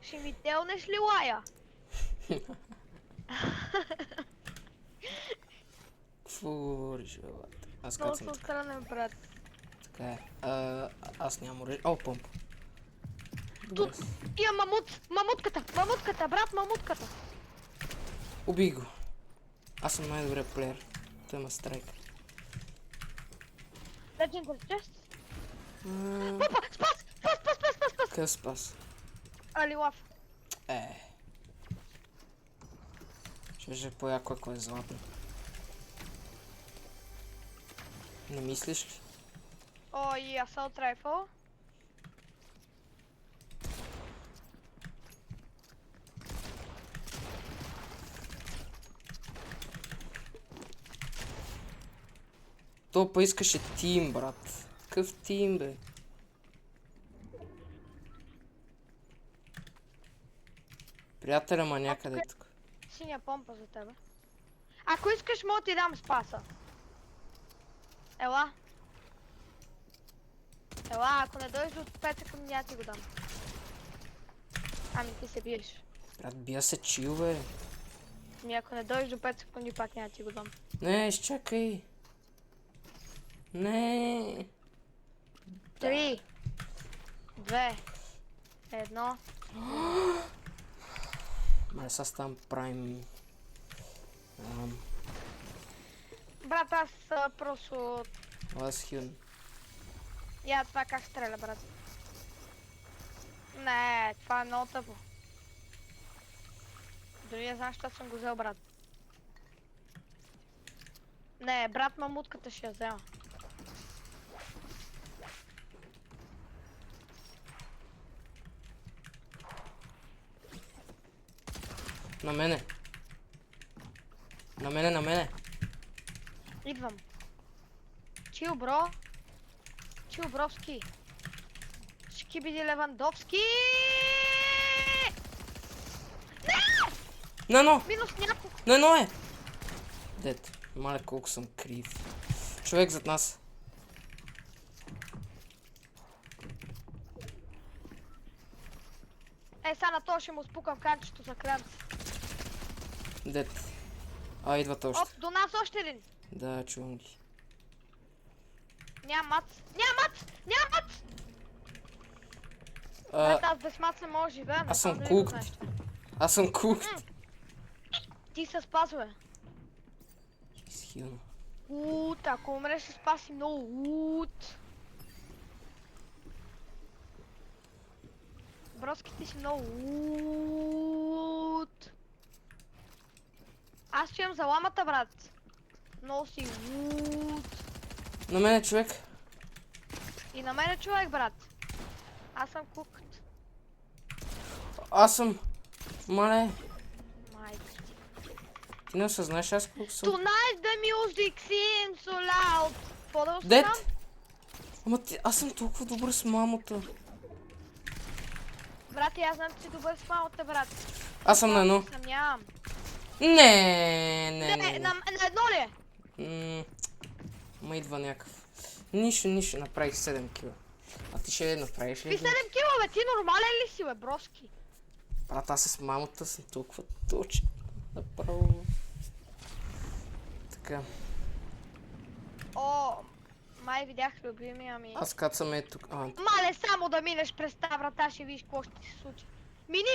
Ще ми телнеш ли лая? Какво говориш, бе, бат? Аз Много кацам съм така. странен, брат. Така е. Аз нямам оръжие. О, помпа. Добре. Тук има мамут! Мамутката! Мамутката, брат, мамутката! Убий го. Аз съм най-добрият плеер. Той има страйк. Legendary chest. Папа! Спас! Спас, спас, спас, спас, спас! Къв спас? Али лав. Ще по-яко, ако е златно. Не мислиш ли? О, и assault rifle. То па искаше тим, брат. Какъв тим, бе? Приятеля ма някъде тук. Синя помпа за тебе. Ако искаш, мога ти дам спаса. Ела. Ела, ако не дойдеш от 5 секунди, аз ти го дам. Ами ти се биеш. Брат, бия се чил, бе. Ами ако не дойдеш до 5 секунди, пак няма ти го дам. Не, изчакай. Не. 3, 2, 1. Мале, сега ставам прайм. Брат, аз просто... Лас хюн. Я това как стреля, брат. Не, това е много тъпо. Дори не знам, що съм го взел, брат. Не, брат, мамутката ще я взема. На мене. На мене, на мене. Идвам. Чил, бро. Чил, бровски. Шкибиди Левандовски! На едно! Минус няколко. На едно е! Дет, мале колко съм крив. Човек зад нас. Е, сега на то ще му спукам канчето за клянц. Дет. Идват още. Оп, до нас още един. Да, чувам ги. Няма мац. Няма мац! Няма мац! Брат, аз без мац не мога да живея. Аз съм знам дали го кукт. знаеш. Аз съм кукт. Ти се спазва. Изхилно. Ут, ако умреш ще спаси много. Ут. Броски, ти си много. Ут. Аз чуем за ламата, брат. Много си. Ут. На мене човек. И на мене човек, брат. Аз съм кукт. Аз съм. Мале. Майка ти. Ти не осъзнаеш аз колко съм. Tonight the music seems so loud. Какво да Дет! останам? Ама аз съм толкова добър с мамата. Брат, аз знам, че си добър с малата, брат. Аз съм на едно. Съмнявам. Не. На едно ли е? Ма идва някакъв. Нищо, направих 7 кила. А ти ще направиш ли? Ти 7 кила, бе, ти нормален ли си, бе, броски? Брат, аз с мамата съм толкова точен. Направо. Така. О, май видях любимия ми. Аз кацам е тук. Мале, само да минеш през тази врата, ще видиш какво ще ти се случи. Мини!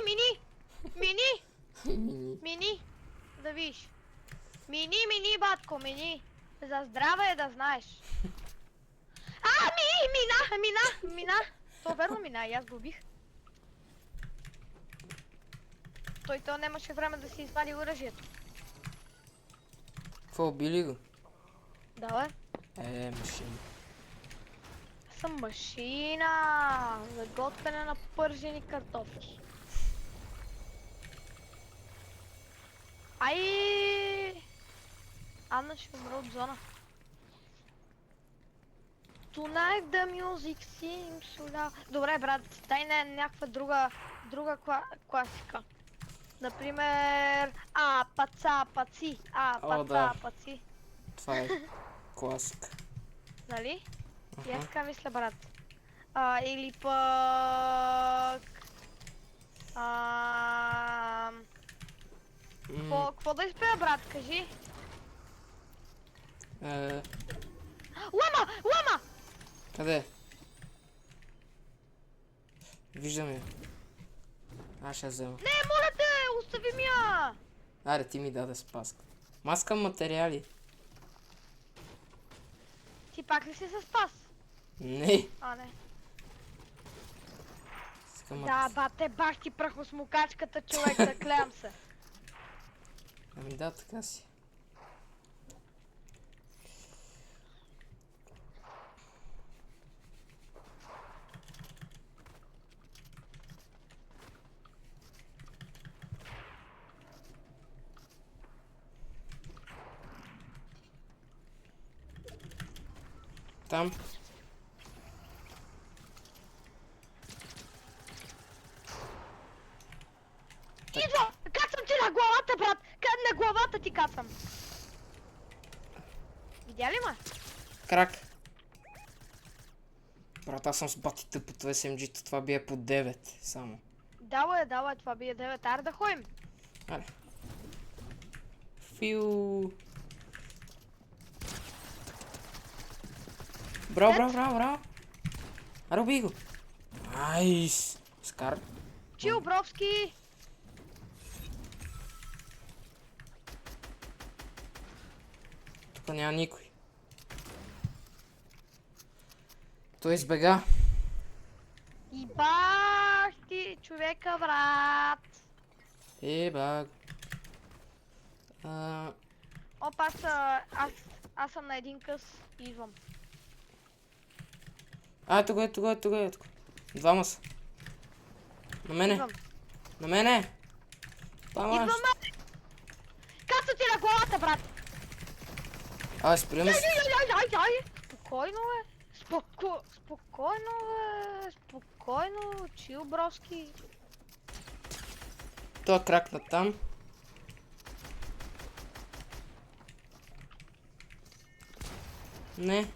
Да видиш. Мини, батко, мини. За здраве е да знаеш. Мина! То верно мина, и аз го убих. Той нямаше време да си извади оръжието. Какво, убили го? Да, бе. Машина. Съм машина за готвене на пържени картофи. Анна ще умре от зона. Tonight the music seems so loud. Добре, брат, дай някаква друга класика. Например, паци. Паци. Това е класика. Нали? И аз така мисля, брат. Или пък... Какво да изпея, брат, кажи? Е, Лама! Лама! къде? Виждам я. Аз ще я взема. Не, моля те, остави ми я! Аре, ти ми даде спаска. Маска материали. Ти пак ли си с пас? Не. А, не. Искам Да, бате, бах ти прахосмукачката, човек, да клям се. Ами да, така си. Там. Идва! Кацам ти на главата, брат! На главата ти кацам! Видя ли ме? Крак. Брат, аз съм с бати тъпото SMG-то, това бие по 9 само. Давай, това бие 9. Аре да ходим. Аре. Фиу. Браво. Аре, убий го. Найс. Скар. Чил, бровски! Тук няма никой. Той избега. И бах ти, човека, брат! Ебаг. Опа, аз съм на един къс и идвам. Тук е. Двама са. На мене. Идвам. На мене. Двама. Идваме! Каца ти на главата, брат! Спрямо се. Ай! Спокойно, бе! Спокойно, чил, броски. Той е кракнат там. Не.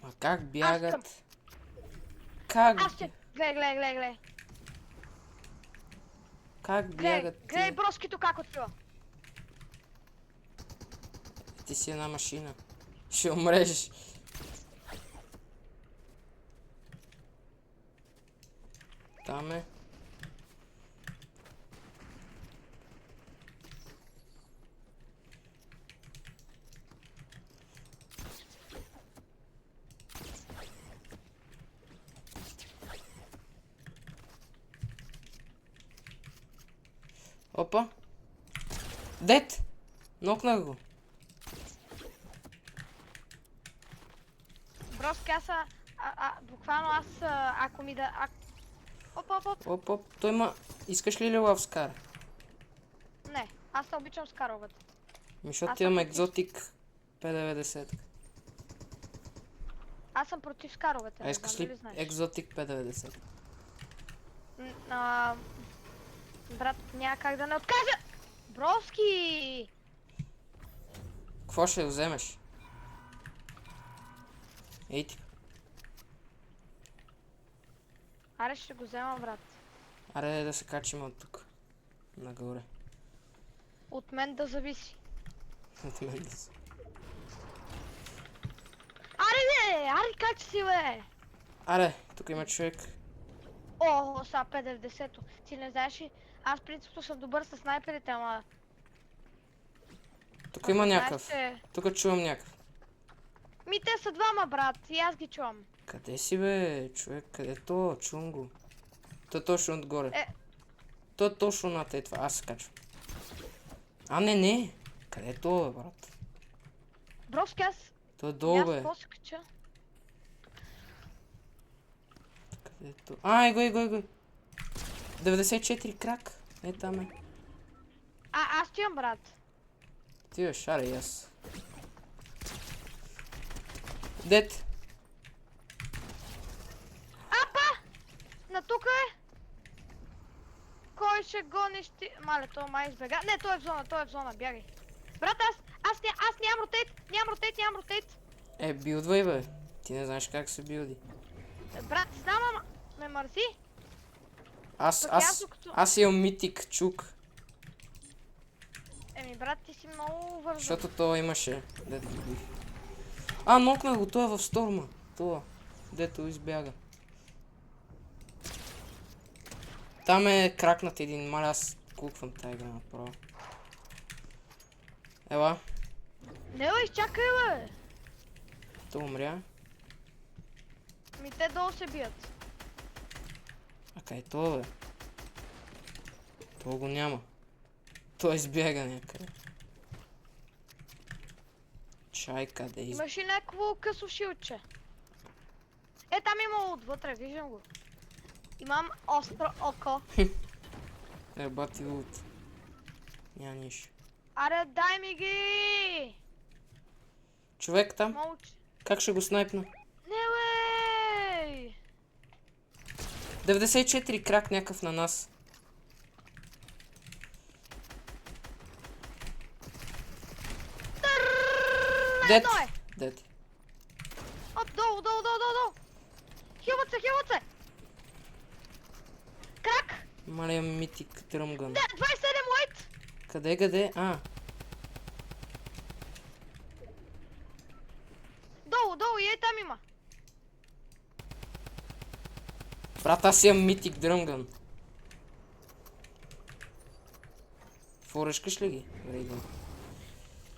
Ма как бягат? Как? Аз ще... Гледай. Как бягат? Гледай броскито как отива. Ти си една машина. Ще умреш. Там е. Опа. Дет! Нокнах го. Броски, буквално ако ми да... Оп. Оп. Той има... Искаш ли лилав скар? Не, аз не обичам скаровете. Защото Аз имам съм екзотик P90. Аз съм против скаровете. Искаш дали ли знаеш? екзотик P90? Брат, няма как да не откажа! Броски! Какво ще вземеш? Ей ти. Аре, ще го взема, брат. Аре да се качим от тук. Нагоре. От мен да зависи. От мен да се. Аре, как си, бе? Аре, тук има човек. О, са 50-то. Ти не знаеш ли? Аз принципно съм добър с снайперите, ама... Тук има някакъв. Знаеш, Тук чувам някакъв. те са двама, брат, и аз ги чувам. Къде си, бе, човек? Къде то? Чувам го. Той точно отгоре. Той точно над това. Аз се качвам. Не. Къде то, бе, брат? Броски, аз... Той е долу, бе. Аз по се кача. Къде е то? Его. 94 крак. Там е. Аз ти имам, брат. Ти бе, шаре и аз. Дет. На тук е. Кой ще гониш ти? Мале, той май избега. Не, той е в зона, бягай. Брат, аз нямам ротейт. Билдвай, бе. Ти не знаеш как се билди. Брат, знам, ме мързи. Аз имам митик чук. Ами брат, ти си много вързан. Защото той имаше. Дето бих. А, нокнах го, той е в сторма. Това. Дето избяга. Там е кракнат един. Маля, аз куквам тази игра направо. Ела, Не бе, изчакай бе! той умря. Ми те долу се бият. А къде е това, бе? Това го няма. Той избяга някъде. Чай, къде избяга? Имаш ли някакво късо шилче? Е, там има лут вътре, виждам го. Имам остро око. Е, бати лут. Няма нищо. Аре, дай ми ги! Човек там? Мълчи. Как ще го снайпна? Не бе! 94 крак някакъв на нас. Дед! Едно е! Дед. Оп, долу, долу, долу, долу, долу! Хилват се, хилват се! Крак! Малия митик тръмган. Не, 27 лайт! Къде? А, Долу, долу, и там има. брат, аз имам митик дръмган. Форешкаш ли ги? Рейдън.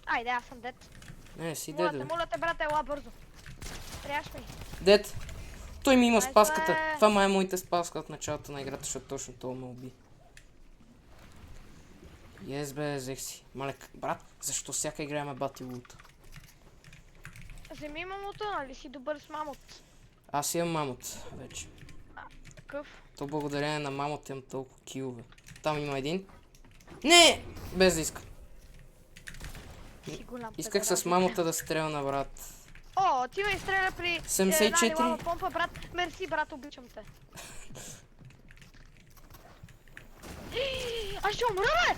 Айде, аз съм дед. Не, си Моля дед, те, бе. моля те, брате, ела бързо. Трябваш ми. Дед! Той ми има Найс, спаската. бе. Това май е моята спаска от началото на играта, защото точно това ме уби. Ес бе, взех си. Малек, брат, защо всяка игра има бати лут? Вземи мамото, нали си добър с мамот? Аз имам мамот вече. Какъв? То благодарение на мамот имам толкова килове. Там има един. Не! Без да искам. Си голям. Исках с педерал. мамота да стрелна, брат. О, ти ме изстреля при 74. една лилава помпа, брат. Мерси, брат, обичам те. Аз ще умра, бе!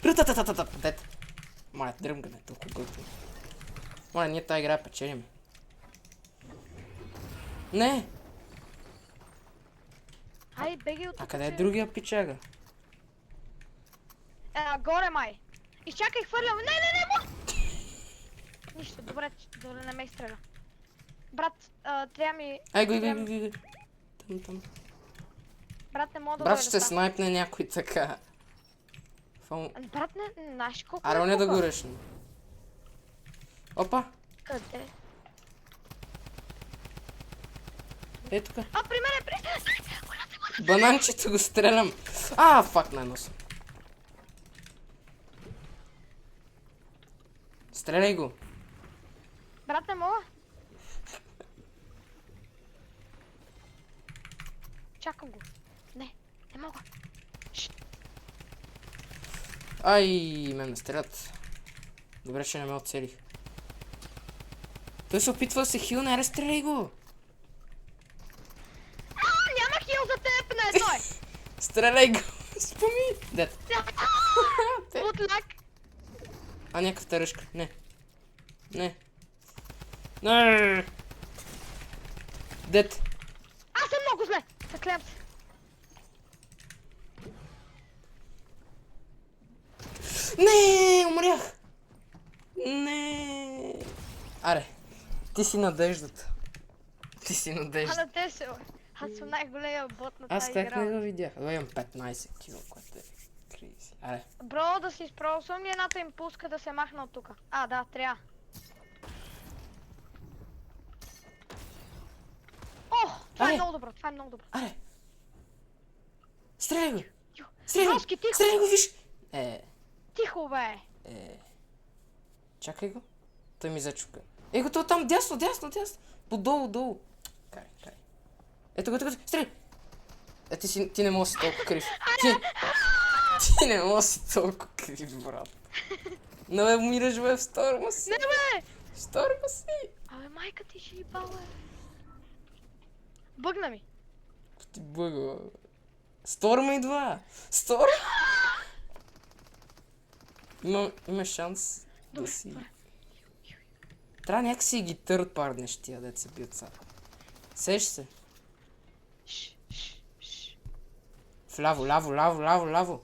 Рътатататата, дед. Моля, дръмгане, толкова готово. Моля, ние тази игра печелим. Не! Ай, беги от А тук, къде е че- другия пичага? Горе май. Изчакай, хвърлям. Не, му! Нищо, добре, добре, не ме изстреля. Брат, трябва ми... Ай, го. Там. Брат, не мога да Брат, дойда ще там. снайпне някой така. Брат, не, знаеш колко Аре, не да пука? го решим. Опа, Къде? е тук. А, при мен е при... Бананчето го стрелям. А, фак, на носа. Стреляй го. Брат, не мога. Чакам го. Не мога. Ай, мен ме стрелят. Добре, че не ме оцелих. Той се опитва да се хилне, аре, стреляй го. Няма хил за теб, на едно е. Стреляй го. Споми. Дед. Бутлак. А, някакъв търъшка. Не. Не. Дед. Аз съм много зле. Заклевам се. Не, умрях. Не. Аре, ти си надеждата. Ти си А надежда. на те се, бе. Аз съм най-големия бот на Аз тази как игра. не го видях? Добре, имам 15 кило, което е кризи. Аре. Бро, да си изпробвам ли едната импулска да се махна от тука? А, да, трябва. О, това е Аре. много добро, това е много добро. Аре. Стреляй го. Ю, Стреляй го. Роски, тихо, Стреляй го, виж. тихо, бе. Чакай го. Той ми зачука. Го, то там, дясно. Подолу. Кай. Ето го. Стреляй. Ти не можеш си толкова крив. Ти не можеш си толкова крив, брат. Но бе, умираш, бе, в сторма си. Не, бе. В сторма си. Абе, майка ти ще ебал, бе. Бъгна ми. Ти бъга. Сторма идва. Сторма. Има шанс да си... Трябва някакси ги търт парнеш тия деца бият са. Сеш се. Шш. Вляво.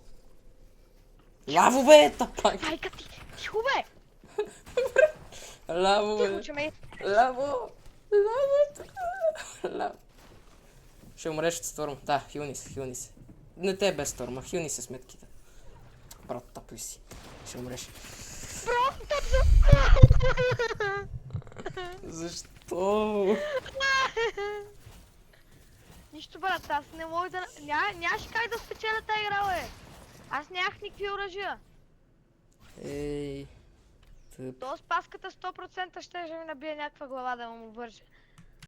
Лаво бе, тапак! Майка ти! Тихо бе! Лаво Тихо, бе! че ме... Лаво! Лаво! Лаво! Ще умреш от Сторм. Да, хилни се. Не те е без Сторма, хилни се сметките. Брат, тапли си. Ще умреш. Бро, точно! Защо? Нищо, брат, аз не мога да... Нямаше как да спечеля тази игра, бе! Аз нямах никакви оръжия. Ей... Тъп. То с паската 100% ще ми набие някаква глава да му върже.